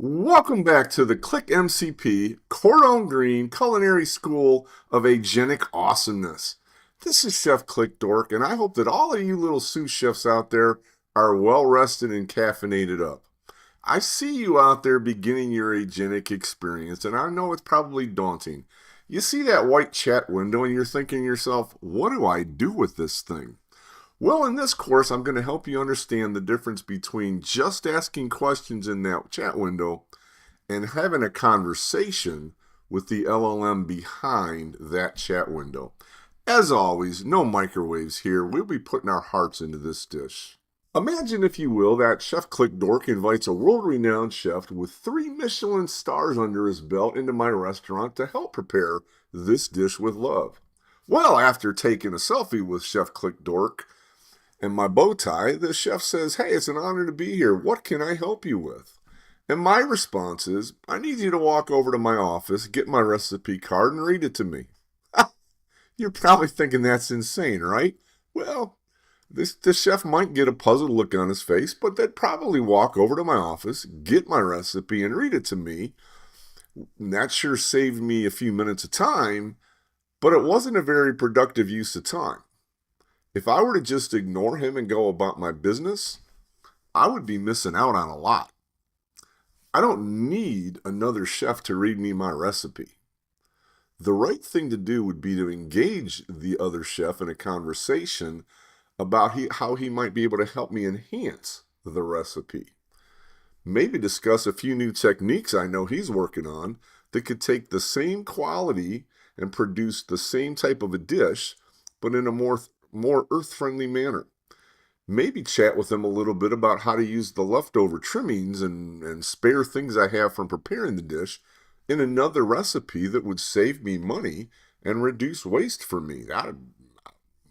Welcome back to the Qlik MCP Cordon Green Culinary School of Agentic Awesomeness. This is Chef Qlik Dork, and I hope that all of you little sous chefs out there are well rested and caffeinated up. I see you out there beginning your Agentic experience, and I know it's probably daunting. You see that white chat window, and you're thinking to yourself, what do I do with this thing? Well, in this course, I'm going to help you understand the difference between just asking questions in that chat window and having a conversation with the LLM behind that chat window. As always, no microwaves here. We'll be putting our hearts into this dish. Imagine, if you will, that Chef Qlik Dork invites a world-renowned chef with 3 Michelin stars under his belt into my restaurant to help prepare this dish with love. Well, after taking a selfie with Chef Qlik Dork and my bow tie, the chef says, "Hey, it's an honor to be here. What can I help you with?" And my response is, "I need you to walk over to my office, get my recipe card, and read it to me." You're probably thinking that's insane, right? Well, the chef might get a puzzled look on his face, but they'd probably walk over to my office, get my recipe, and read it to me. And that sure saved me a few minutes of time, but it wasn't a very productive use of time. If I were to just ignore him and go about my business, I would be missing out on a lot. I don't need another chef to read me my recipe. The right thing to do would be to engage the other chef in a conversation about how he might be able to help me enhance the recipe. Maybe discuss a few new techniques I know he's working on that could take the same quality and produce the same type of a dish, but in a more earth-friendly manner. Maybe chat with them a little bit about how to use the leftover trimmings and spare things I have from preparing the dish in another recipe that would save me money and reduce waste for me.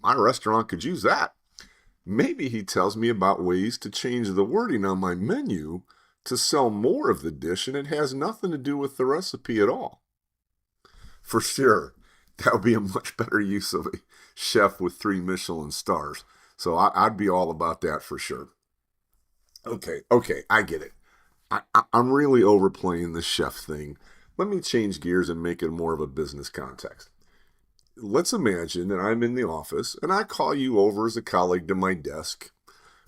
My restaurant could use that. Maybe he tells me about ways to change the wording on my menu to sell more of the dish, and it has nothing to do with the recipe at all. For sure, that would be a much better use of a chef with 3 Michelin stars. So I'd be all about that for sure. Okay, I get it. I'm really overplaying the chef thing. Let me change gears and make it more of a business context. Let's imagine that I'm in the office and I call you over as a colleague to my desk,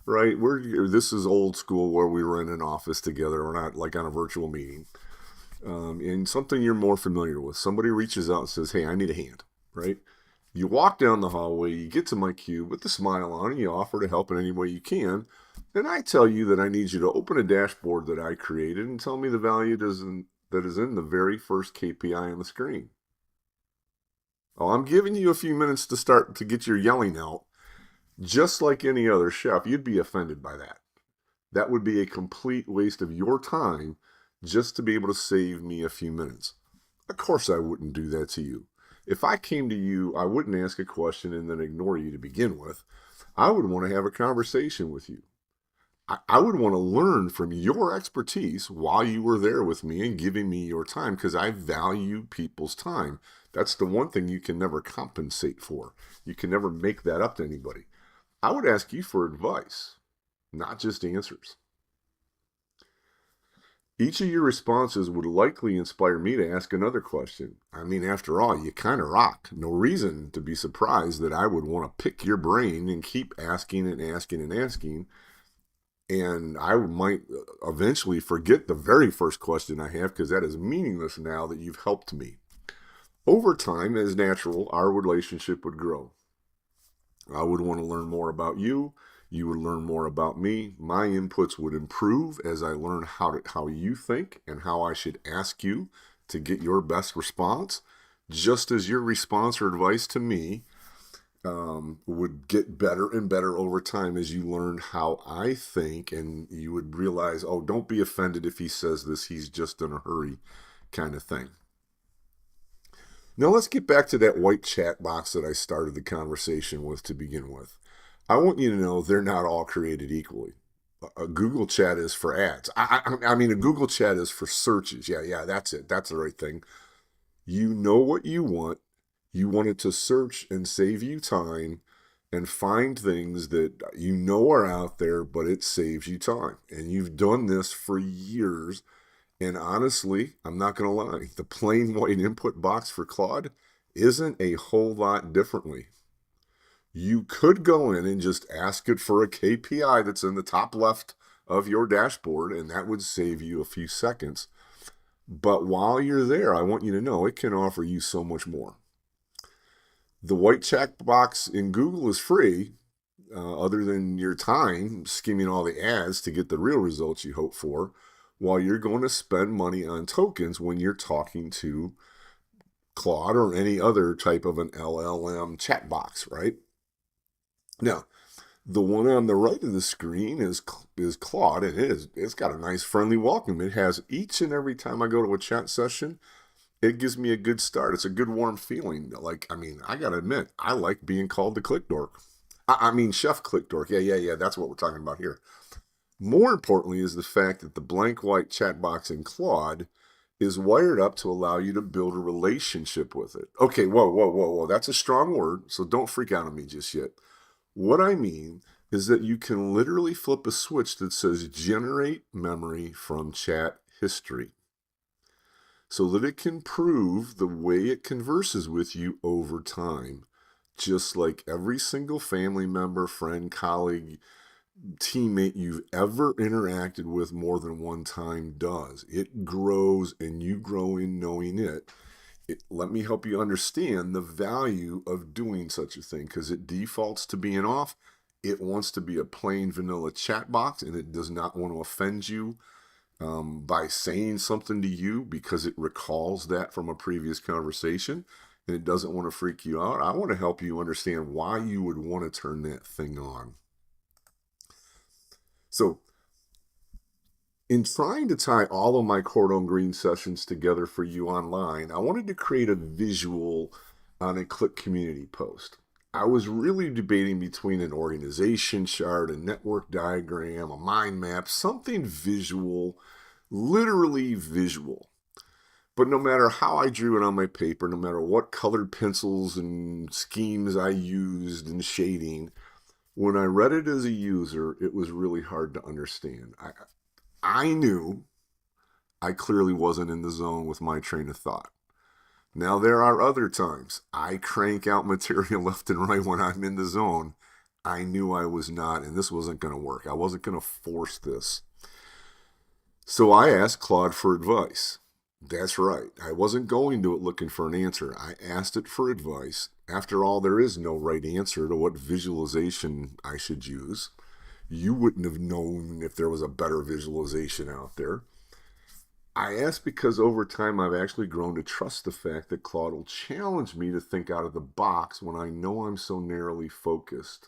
right? This is old school where we were in an office together. We're not like on a virtual meeting. And something you're more familiar with. Somebody reaches out and says, "Hey, I need a hand," right? You walk down the hallway, you get to my cube with a smile on, and you offer to help in any way you can. And I tell you that I need you to open a dashboard that I created and tell me the value that is in the very first KPI on the screen. Oh, I'm giving you a few minutes to start to get your yelling out. Just like any other chef, you'd be offended by that. That would be a complete waste of your time just to be able to save me a few minutes. Of course I wouldn't do that to you. If I came to you, I wouldn't ask a question and then ignore you to begin with. I would want to have a conversation with you. I would want to learn from your expertise while you were there with me and giving me your time, because I value people's time. That's the one thing you can never compensate for. You can never make that up to anybody. I would ask you for advice, not just answers. Each of your responses would likely inspire me to ask another question. I mean, after all, you kind of rock. No reason to be surprised that I would want to pick your brain and keep asking and asking and asking. And I might eventually forget the very first question I have, because that is meaningless now that you've helped me. Over time, as natural, our relationship would grow. I would want to learn more about you. You would learn more about me. My inputs would improve as I learn how you think and how I should ask you to get your best response, just as your response or advice to me would get better and better over time as you learn how I think, and you would realize, oh, don't be offended if he says this, he's just in a hurry kind of thing. Now let's get back to that white chat box that I started the conversation with to begin with. I want you to know they're not all created equally. A Google chat is for ads. I mean, a Google chat is for searches. Yeah, that's it. That's the right thing. You know what you want. You want it to search and save you time and find things that you know are out there, but it saves you time. And you've done this for years, And honestly, I'm not going to lie, the plain white input box for Claude isn't a whole lot differently. You could go in and just ask it for a KPI that's in the top left of your dashboard, and that would save you a few seconds. But while you're there, I want you to know it can offer you so much more. The white checkbox in Google is free, other than your time skimming all the ads to get the real results you hope for, while you're going to spend money on tokens when you're talking to Claude or any other type of an LLM chat box, right? Now, the one on the right of the screen is Claude, and it's got a nice friendly welcome. It has each and every time I go to a chat session, it gives me a good start. It's a good warm feeling. Like, I mean, I gotta admit, I like being called the Qlik Dork. I mean, Chef Qlik Dork. Yeah. That's what we're talking about here. More importantly is the fact that the blank white chat box in Claude is wired up to allow you to build a relationship with it. Okay, whoa. That's a strong word, so don't freak out on me just yet. What I mean is that you can literally flip a switch that says generate memory from chat history so that it can prove the way it converses with you over time, just like every single family member, friend, colleague, teammate you've ever interacted with more than one time does. It grows and you grow in knowing it. Let me help you understand the value of doing such a thing, because it defaults to being off. It wants to be a plain vanilla chat box, and it does not want to offend you by saying something to you because it recalls that from a previous conversation, and it doesn't want to freak you out. I want to help you understand why you would want to turn that thing on. So, in trying to tie all of my Cordon Green sessions together for you online, I wanted to create a visual on a Qlik community post. I was really debating between an organization chart, a network diagram, a mind map, something visual, literally visual. But no matter how I drew it on my paper, no matter what colored pencils and schemes I used and shading, when I read it as a user, it was really hard to understand. I knew I clearly wasn't in the zone with my train of thought. Now, there are other times I crank out material left and right when I'm in the zone. I knew I was not, and this wasn't going to work. I wasn't going to force this. So I asked Claude for advice. That's right. I wasn't going to it looking for an answer. I asked it for advice. After all, there is no right answer to what visualization I should use. You wouldn't have known if there was a better visualization out there. I ask because over time I've actually grown to trust the fact that Claude will challenge me to think out of the box when I know I'm so narrowly focused.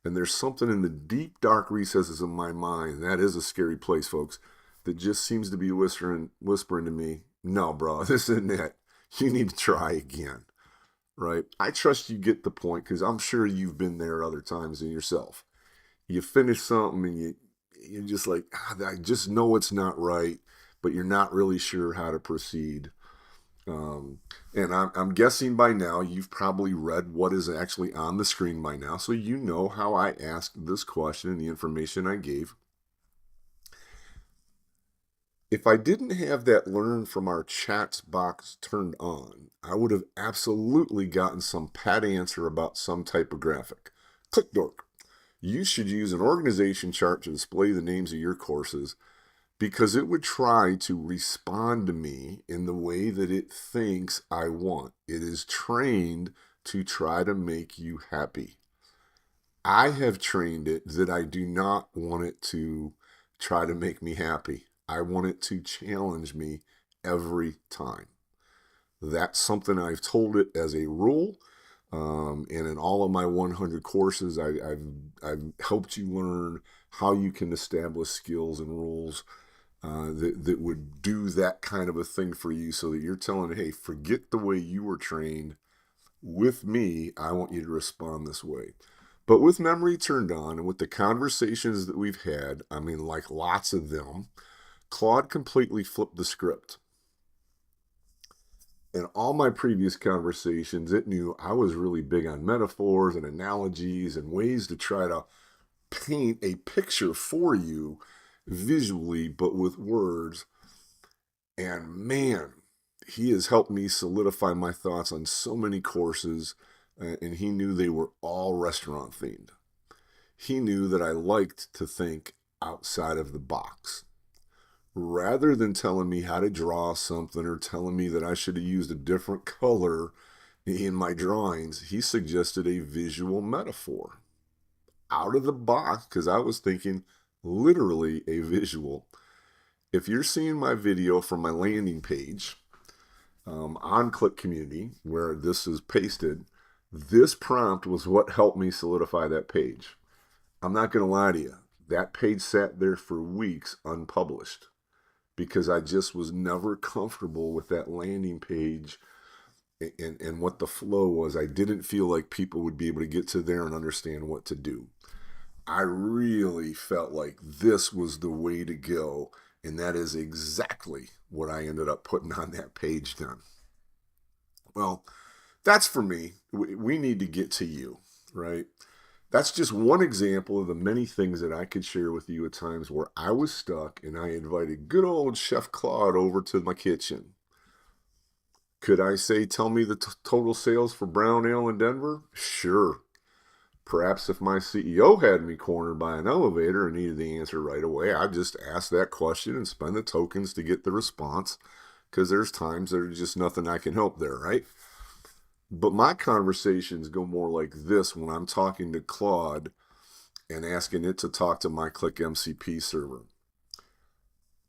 And there's something in the deep, dark recesses of my mind, that is a scary place, folks, that just seems to be whispering to me, no, bro, this isn't it. You need to try again, right? I trust you get the point, because I'm sure you've been there other times in yourself. You finish something and you're just like, I just know it's not right, but you're not really sure how to proceed. And I'm guessing by now you've probably read what is actually on the screen by now, so you know how I asked this question and the information I gave. If I didn't have that learn from our chats box turned on, I would have absolutely gotten some pat answer about some type of graphic. Qlik Dork. You should use an organization chart to display the names of your courses, because it would try to respond to me in the way that it thinks I want. It is trained to try to make you happy. I have trained it that I do not want it to try to make me happy. I want it to challenge me every time. That's something I've told it as a rule. And in all of my 100 courses, I've helped you learn how you can establish skills and rules that would do that kind of a thing for you, so that you're telling, hey, forget the way you were trained. With me, I want you to respond this way. But with memory turned on and with the conversations that we've had, I mean, like lots of them, Claude completely flipped the script. In all my previous conversations, it knew I was really big on metaphors and analogies and ways to try to paint a picture for you visually, but with words. And man, he has helped me solidify my thoughts on so many courses, and he knew they were all restaurant themed. He knew that I liked to think outside of the box. Rather than telling me how to draw something or telling me that I should have used a different color in my drawings, he suggested a visual metaphor. Out of the box, because I was thinking literally a visual. If you're seeing my video from my landing page on Qlik Community, where this is pasted, this prompt was what helped me solidify that page. I'm not going to lie to you. That page sat there for weeks unpublished because I just was never comfortable with that landing page and what the flow was. I didn't feel like people would be able to get to there and understand what to do. I really felt like this was the way to go, and that is exactly what I ended up putting on that page then. Well, that's for me. We need to get to you, right? That's just one example of the many things that I could share with you at times where I was stuck and I invited good old Chef Claude over to my kitchen. Could I say, tell me the total sales for brown ale in Denver? Sure. Perhaps if my CEO had me cornered by an elevator and needed the answer right away, I'd just ask that question and spend the tokens to get the response, because there's times there's just nothing I can help there, right? But my conversations go more like this when I'm talking to Claude and asking it to talk to my Qlik MCP server.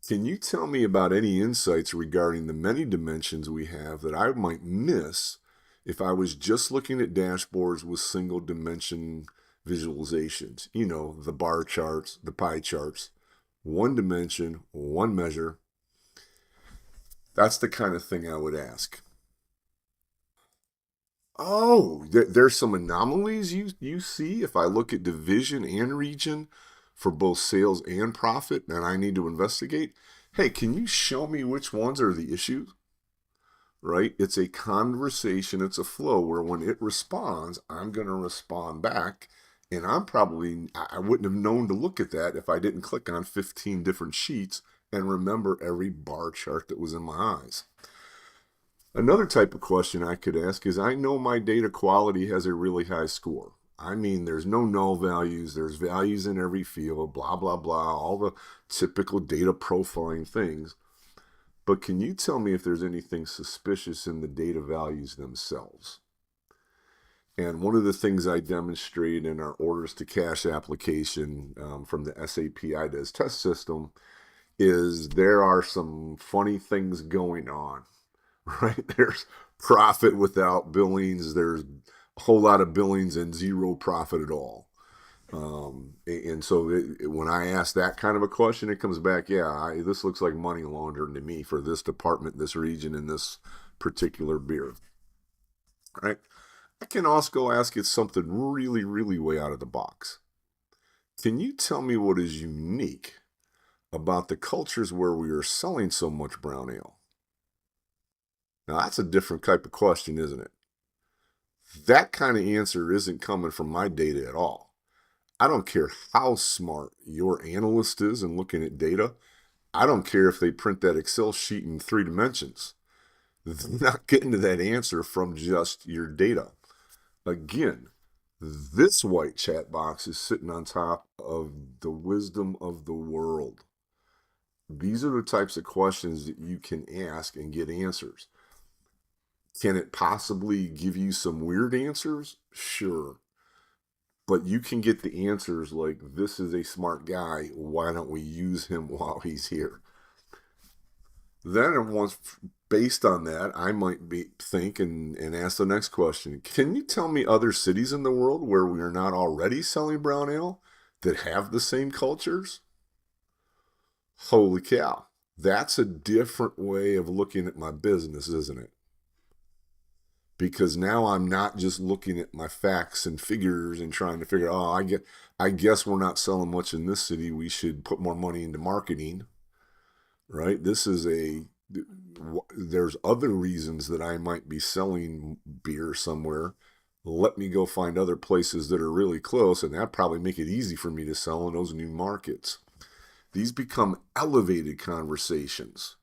Can you tell me about any insights regarding the many dimensions we have that I might miss if I was just looking at dashboards with single dimension visualizations? You know, the bar charts, the pie charts, one dimension, one measure. That's the kind of thing I would ask. Oh, there's some anomalies you see if I look at division and region for both sales and profit, and I need to investigate. Hey, can you show me which ones are the issues? Right? It's a conversation, it's a flow where when it responds, I'm going to respond back. And I wouldn't have known to look at that if I didn't click on 15 different sheets and remember every bar chart that was in my eyes. Another type of question I could ask is, I know my data quality has a really high score. I mean, there's no null values, there's values in every field, blah, blah, blah, all the typical data profiling things. But can you tell me if there's anything suspicious in the data values themselves? And one of the things I demonstrate in our orders to cash application from the SAP IDES test system is there are some funny things going on, right? There's profit without billings. There's a whole lot of billings and zero profit at all. And so when I ask that kind of a question, it comes back, yeah, this looks like money laundering to me for this department, this region, and this particular beer. Right? I can also ask it something really, really way out of the box. Can you tell me what is unique about the cultures where we are selling so much brown ale? Now, that's a different type of question, isn't it? That kind of answer isn't coming from my data at all. I don't care how smart your analyst is in looking at data. I don't care if they print that Excel sheet in 3 dimensions. They're not getting to that answer from just your data. Again, this white chat box is sitting on top of the wisdom of the world. These are the types of questions that you can ask and get answers. Can it possibly give you some weird answers? Sure. But you can get the answers like, this is a smart guy, why don't we use him while he's here? Then once based on that, I might think and ask the next question. Can you tell me other cities in the world where we are not already selling brown ale that have the same cultures? Holy cow. That's a different way of looking at my business, isn't it? Because now I'm not just looking at my facts and figures and trying to figure, I guess we're not selling much in this city. We should put more money into marketing, right? There's other reasons that I might be selling beer somewhere. Let me go find other places that are really close, and that probably make it easy for me to sell in those new markets. These become elevated conversations.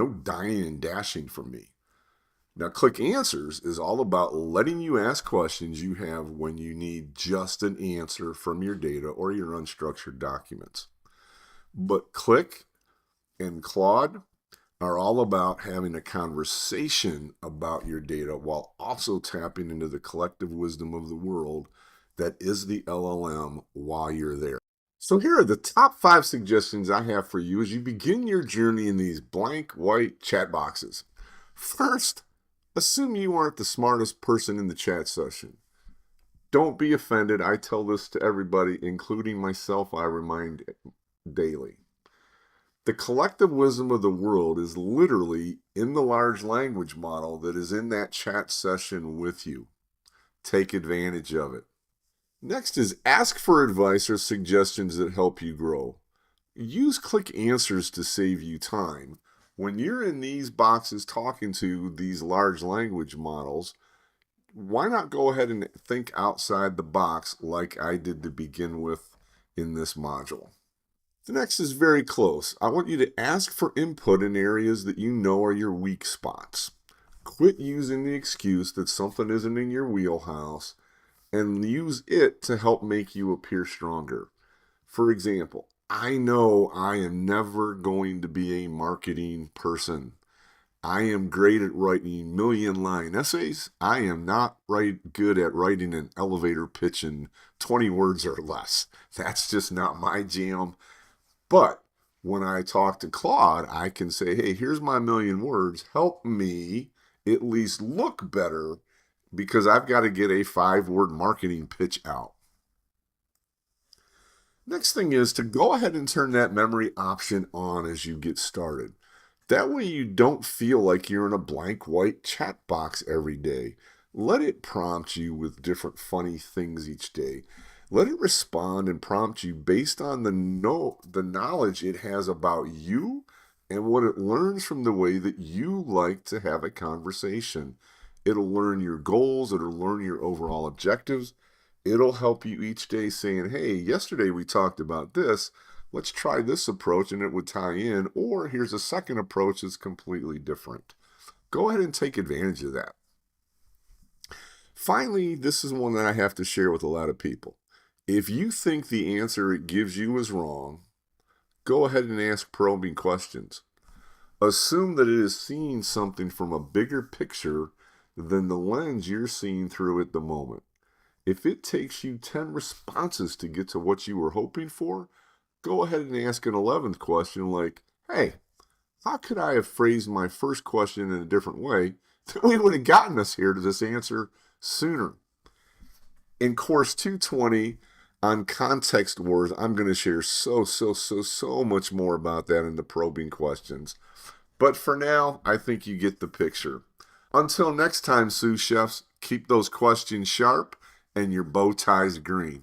No dying and dashing from me. Now, Qlik Answers is all about letting you ask questions you have when you need just an answer from your data or your unstructured documents. But Qlik and Claude are all about having a conversation about your data while also tapping into the collective wisdom of the world that is the LLM while you're there. So here are the top 5 suggestions I have for you as you begin your journey in these blank white chat boxes. First, assume you aren't the smartest person in the chat session. Don't be offended. I tell this to everybody, including myself. I remind daily. The collective wisdom of the world is literally in the large language model that is in that chat session with you. Take advantage of it. Next is ask for advice or suggestions that help you grow. Use Qlik Answers to save you time. When you're in these boxes talking to these large language models, why not go ahead and think outside the box like I did to begin with in this module? The next is very close. I want you to ask for input in areas that you know are your weak spots. Quit using the excuse that something isn't in your wheelhouse and use it to help make you appear stronger. For example, I know I am never going to be a marketing person. I am great at writing million-line essays. I am not good at writing an elevator pitch in 20 words or less. That's just not my jam. But when I talk to Claude, I can say, hey, here's my million words. Help me at least look better because I've got to get a 5-word marketing pitch out. Next thing is to go ahead and turn that memory option on as you get started. That way you don't feel like you're in a blank white chat box every day. Let it prompt you with different funny things each day. Let it respond and prompt you based on the knowledge it has about you and what it learns from the way that you like to have a conversation. It'll learn your goals. It'll learn your overall objectives. It'll help you each day saying, hey, yesterday we talked about this. Let's try this approach and it would tie in. Or here's a second approach that's completely different. Go ahead and take advantage of that. Finally, this is one that I have to share with a lot of people. If you think the answer it gives you is wrong, go ahead and ask probing questions. Assume that it is seeing something from a bigger picture than the lens you're seeing through at the moment. If it takes you 10 responses to get to what you were hoping for, go ahead and ask an 11th question like, hey, how could I have phrased my first question in a different way that we would have gotten us here to this answer sooner? In course 220 on context words, I'm going to share so much more about that in the probing questions. But for now, I think you get the picture. Until next time, sous chefs, keep those questions sharp and your bow ties green.